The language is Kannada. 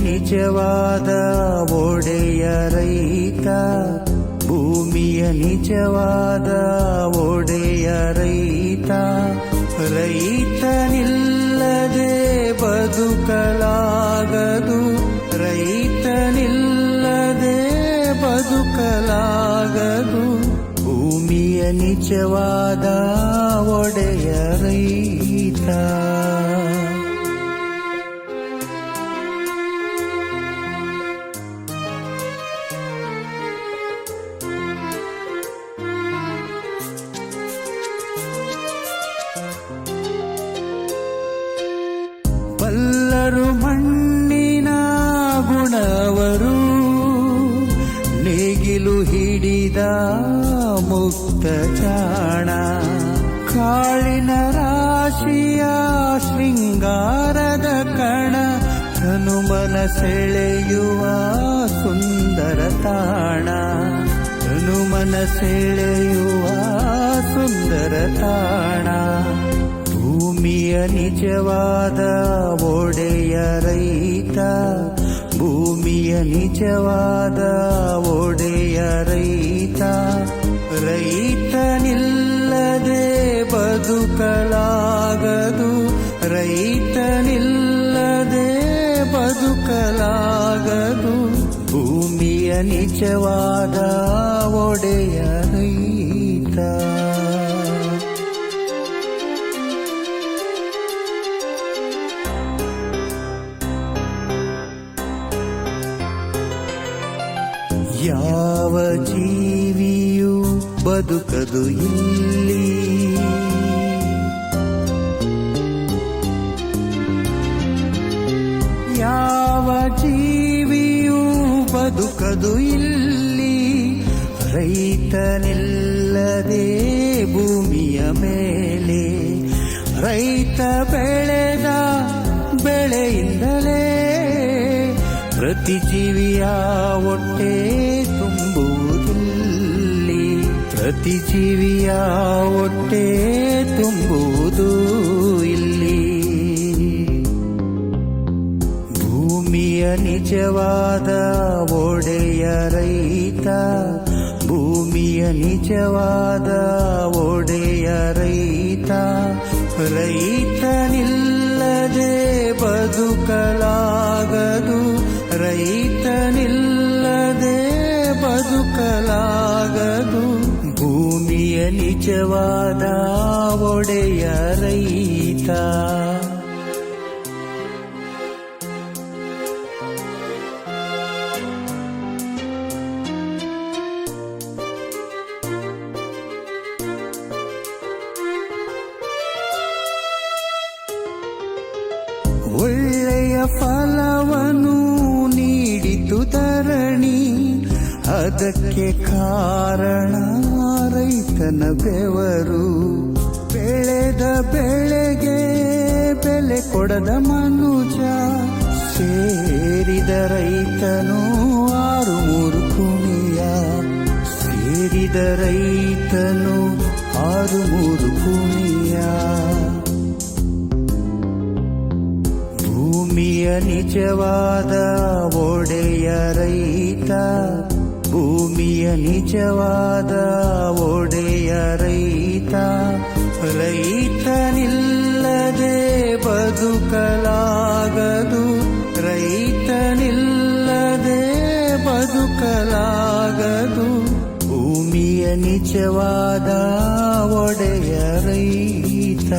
ನಿಜವಾದ ಒಡೆಯ ರೈತ, ಭೂಮಿಯ ನಿಜವಾದ ಒಡೆಯ ರೈತ. ರೈತನಿಲ್ಲದೆ ಬದುಕಲಾಗದು, ರೈತನಿಲ್ಲದೆ ಬದುಕಲಾಗದು. ಭೂಮಿಯ ನಿಜವಾದ ಒಡೆಯ ರೈತ. ಬಲ್ಲರು ಮಣ್ಣಿನ ಗುಣವರು, ನೇಗಿಲು ಹಿಡಿದ ಮುಕ್ತ ಚಾಣ. ಕಾಳಿನ ರಾಶಿಯ ಶೃಂಗಾರದ ಕಣ, ಹನುಮನ ಸೆಳೆಯುವ ಸುಂದರ ತಾಣ. ಹನುಮನ ಸೆಳೆಯುವ ಸುಂದರ ತಾಣ. ಭೂಮಿಯ ನಿಜವಾದ ಒಡೆಯ ರೈತ, ಭೂಮಿಯ ನಿಜವಾದ ಒಡೆಯ ರೈತ. ರೈತನಿಲ್ಲದೆ ಬದುಕಲಾಗದು, ರೈತನಿಲ್ಲದೆ ಬದುಕಲಾಗದು. ಭೂಮಿಯ ನಿಜವಾದ ಒಡೆಯ ರೈತ. ಯಾವ ಜೀವಿಯೂ ಬದುಕದು ಇಲ್ಲಿ, ಯಾವ ಜೀವಿಯೂ ಬದುಕದು ಇಲ್ಲಿ. ರೈತನಿಲ್ಲದೆ ಭೂಮಿಯ ಮೇಲೆ, ರೈತ ಬೆಳೆದ ಬೆಳೆಯಿಂದಲೇ ಪ್ರತಿ ಜೀವಿಯ ಹೊಟ್ಟೆ ತುಂಬುವುದಿಲ್ಲಿ. ಪ್ರತಿ ಜೀವಿಯ ಹೊಟ್ಟೆ ತುಂಬುವುದು ಇಲ್ಲಿ. ಭೂಮಿಯ ನಿಜವಾದ ಒಡೆಯ ರೈತ, ಭೂಮಿಯ ನಿಜವಾದ ಒಡೆಯ ರೈತ. ರೈತನಿಲ್ಲದೆ ಬದುಕಲಾಗದು, ರೈತನಿಲ್ಲದೆ ಬದುಕಲಾಗದು. ಭೂಮಿಯ ನಿಜವಾದ ಒಡೆಯ ರೈತ. ಒಳ್ಳೆಯ ಫಲವನ್ನು ನೀಡಿತು ಧರಣಿ, ಅದಕ್ಕೆ ಕಾರಣ ರೈತನ ಬೆವರು. ಬೆಳೆದ ಬೆಳೆಗೆ ಬೆಲೆ ಕೊಡದ ಮನುಜ, ಸೇರಿದ ರೈತನು 6 ಕುಣಿಯ. ಸೇರಿದ ರೈತನು 6 ಕುಣಿಯ. ಭೂಮಿಯ ನಿಜವಾದ ಒಡೆಯ ರೈತ, ಭೂಮಿಯ ನಿಜವಾದ ಒಡೆಯ ರೈತ. ರೈತನಿಲ್ಲದೆ ಬದುಕಲಾಗದು, ರೈತನಿಲ್ಲದೆ ಬದುಕಲಾಗದು. ಭೂಮಿಯ ನಿಜವಾದ ಒಡೆಯ ರೈತ.